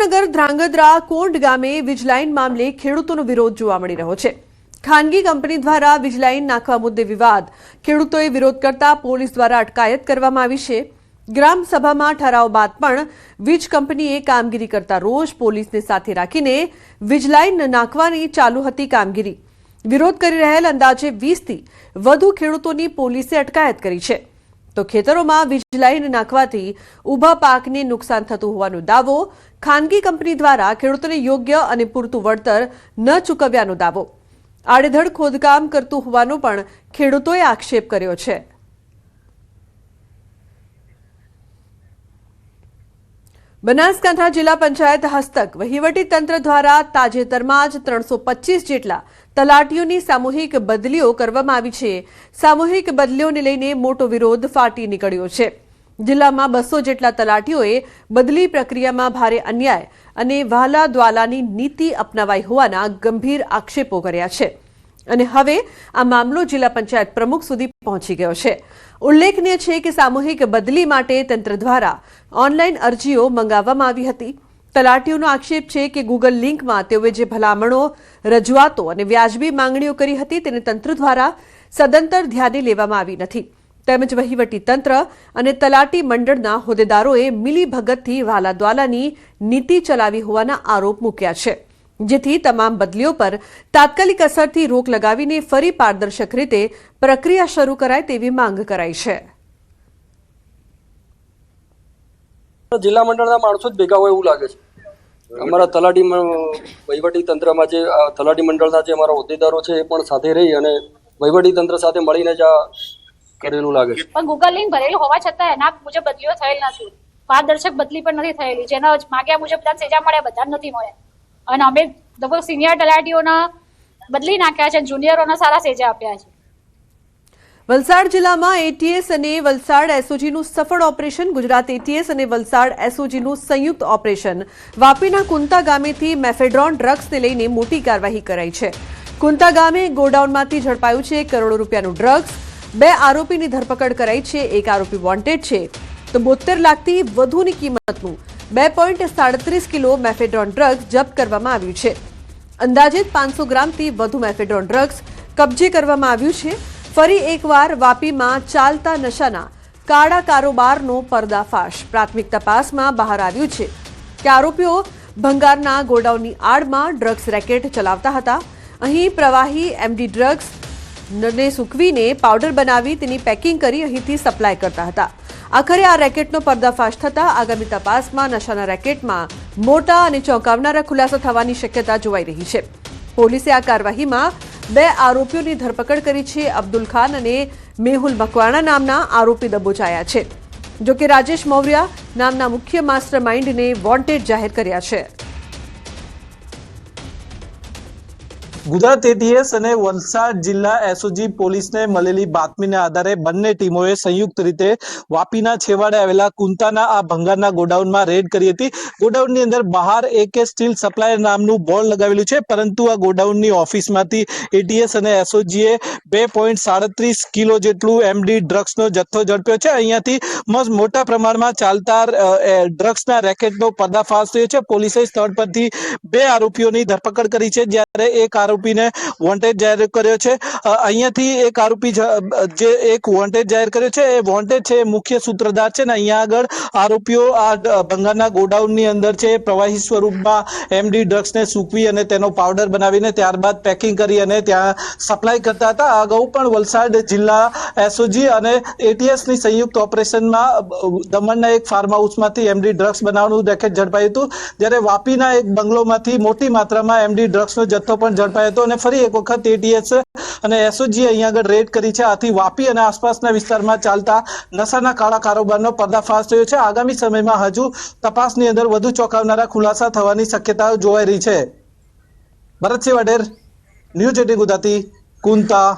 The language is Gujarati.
સુરેન્દ્રનગર ધ્રાંગધ્રા કોંડ ગામે વીજલાઇન મામલે ખેડૂતોનો વિરોધ જોવા મળી રહ્યો છે। ખાનગી કંપની દ્વારા વીજલાઇન નાખવા મુદ્દે વિવાદ, ખેડૂતોએ વિરોધ કરતા પોલીસ દ્વારા અટકાયત કરવામાં આવી છે। ગ્રામ સભામાં ઠરાવ બાદ પણ વીજ કંપનીએ કામગીરી કરતા રોજ પોલીસને સાથે રાખીને વીજલાઇન નાખવાની ચાલુ હતી કામગીરી। વિરોધ કરી રહેલ અંદાજે 20થી વધુ ખેડૂતોની પોલીસે અટકાયત કરી છે। તો ખેતરોમાં વીજલાઇન નાખવાથી ઊભા પાકને નુકસાન થતું હોવાનો દાવો, ખાનગી કંપની દ્વારા ખેડૂતોને યોગ્ય અને પૂરતું વળતર ન ચૂકવ્યાનો દાવો, આડેધડ ખોદકામ કરતું હોવાનો પણ ખેડૂતોએ આક્ષેપ કર્યો છે। બનાસકાંઠા જિલ્લા પંચાયત હસ્તક વહીવટી તંત્ર દ્વારા તાજેતરમાં જ 325 જેટલા તલાટીઓની સામૂહિક બદલીઓ કરવામાં આવી છે। સામૂહિક બદલીઓને લઈને મોટો વિરોધ ફાટી નીકળ્યો છે। જિલ્લામાં 200 જેટલા તલાટીઓએ બદલી પ્રક્રિયામાં ભારે અન્યાય અને વહાલા દ્વાલાની નીતિ અપનાવાઈ હોવાના ગંભીર આક્ષેપો કર્યા છે અને હવે આ મામલો જિલ્લા પંચાયત પ્રમુખ સુધી પહોંચી ગયો છે। ઉલ્લેખનીય છે કે સામૂહિક બદલી માટે તંત્ર દ્વારા ઓનલાઈન અરજીઓ મંગાવવામાં આવી હતી। તલાટીઓનો આક્ષેપ છે કે ગૂગલ લિંકમાં તેઓએ જે ભલામણો, રજૂઆતો અને વ્યાજબી માંગણીઓ કરી હતી તેને તંત્ર દ્વારા સદંતર ધ્યાને લેવામાં આવી નથી, તેમજ વહીવટી તંત્ર અને તલાટી મંડળના હોદ્દેદારોએ મિલીભગતથી વહાલા દ્વાલાની નીતિ ચલાવી હોવાના આરોપ મૂક્યા છે, જેથી તમામ બદલીઓ પર તાત્કાલિક અસરથી રોક લગાવીને ફરી પારદર્શક રીતે પ્રક્રિયા શરૂ કરાય તેવી માંગ કરાઈ છે। જિલ્લા મંડળના માણસો જ ભેગા હોય એવું લાગે છે। અમારા તલાટી વહીવટી તંત્રમાં જે તલાટી મંડળના જે અમારા હોદ્દેદારો છે એ પણ સાથે રહી અને વહીવટી તંત્ર સાથે મળીને જ આ કરેલું લાગે છે। પણ ગૂગલ લિંક ભરેલું હોવા છતાં એના મુજબ બદલીઓ થયેલ નથી, પારદર્શક બદલી પણ નથી થયેલી, જેના માગ્યા મુજબ બધા સેજા મળ્યા બધા નથી મળ્યા અને અમે લગભગ સિનિયર તલાટીઓના બદલી નાખ્યા છે, જુનિયરોના સારા સેજા આપ્યા છે। વલસાડ જિલ્લામાં એટીએસ અને વલસાડ એસઓજીનું સફળ ઓપરેશન। ગુજરાત એટીએસ અને વલસાડ એસઓજીનું સંયુક્ત ઓપરેશન વાપીના કુંતા ગામેથી મેફેડ્રોન ડ્રગ્સને લઈને મોટી કાર્યવાહી કરાઈ છે। કુંતા ગામે ગોડાઉનમાંથી ઝડપાયું છે કરોડો રૂપિયાનું ડ્રગ્સ। 2 આરોપીની ધરપકડ કરાઈ છે। એક આરોપી વોન્ટેડ છે તો 72 લાખથી વધુની કિંમતનું 2.37 કિલો મેફેડ્રોન ડ્રગ્સ જપ્ત કરવામાં આવ્યું છે। અંદાજિત 500 ગ્રામથી વધુ મેફેડ્રોન ડ્રગ્સ કબજે કરવામાં આવ્યું છે। ફરી એકવાર વાપીમાં ચાલતા નશાના કાળા કારોબારનો પર્દાફાશ। પ્રાથમિક તપાસમાં બહાર આવ્યું છે કે આરોપીઓ ભંગારના ગોડાઉનની આડમાં ડ્રગ્સ રેકેટ ચલાવતા હતા। અહીં પ્રવાહી એમડી ડ્રગ્સને સૂકવીને પાવડર બનાવી તેની પેકિંગ કરી અહીંથી સપ્લાય કરતા હતા। આખરે આ રેકેટનો પર્દાફાશ થતા આગામી તપાસમાં નશાના રેકેટમાં મોટા અને ચોંકાવનારા ખુલાસા થવાની શક્યતા જોવાઈ રહી છે। પોલીસે આ કાર્યવાહીમાં 2 આરોપીઓની ધરપકડ કરી છે। અબ્દુલ ખાન અને મેહુલ મકવાણા નામના આરોપી દબોચાયા છે, જોકે રાજેશ મૌર્ય નામના મુખ્ય માસ્ટર માઇન્ડને વોન્ટેડ જાહેર કર્યા છે। ગુજરાત એટીએસ અને વલસાડ જિલ્લા એસઓજી પોલીસને મળેલી બાતમીના આધારે બંને ટીમોએ સંયુક્ત રીતે વાપીના છેવાડે આવેલા કુંતાના આ ભંગારના ગોડાઉનમાં રેડ કરી હતી। ગોડાઉનની અંદર બહાર AK સ્ટીલ સપ્લાયર નામનું બોર્ડ લગાવેલું છે, પરંતુ આ ગોડાઉનની ઓફિસમાંથી એટીએસ અને એસઓજીએ 2.37 કિલો જેટલું એમડી ડ્રગ્સનો જથ્થો ઝડપ્યો છે। અહીંયાથી મોટા પ્રમાણમાં ચાલતા ડ્રગ્સના રેકેટનો પર્દાફાશ થયો છે। પોલીસે સ્થળ પરથી 2 આરોપીઓની ધરપકડ કરી છે, જ્યારે એક આરોપીને વોન્ટેડ જાહેર કર્યો છે। અહીંયાથી એક આરોપી જે એક વોન્ટેડ જાહેર કર્યો છે એ વોન્ટેડ છે, મુખ્ય સૂત્રધાર છે ને અહીંયા આગળ આરોપીઓ આ ભંગારના ગોડાઉનની અંદર છે પ્રવાહી સ્વરૂપમાં એમડી ડ્રગ્સને સૂકવી અને તેનો પાવડર બનાવીને ત્યારબાદ પેકિંગ કરી અને ત્યાં સપ્લાય કરતા હતા। આ અગાઉ પણ વલસાડ જિલ્લા એસઓજી અને એટીએસની સંયુક્ત ઓપરેશનમાં દમણના એક ફાર્મ હાઉસમાંથી એમડી ડ્રગ્સ બનાવવાનું રેકેટ ઝડપાયું હતું, જ્યારે વાપીના એક બંગલોમાંથી મોટી માત્રામાં એમડી ડ્રગ્સનો જથ્થો પણ ઝડપાયો હતો અને ફરી એક વખત એટીએસ અને એસઓજી અહીંયા આગળ રેડ કરી છે। આથી વાપી અને આસપાસના વિસ્તારમાં ચાલતા નશાના કાળા કારોબારનો પર્દાફાશ થયો છે। આગામી સમયમાં હજુ તપાસની અંદર વધુ ચોંકાવનારા ખુલાસા થવાની શક્યતાઓ જોવાઈ રહી છે। ભરતસિંહ વડેર, ન્યૂઝ 18 ગુજરાતી, કુંતા।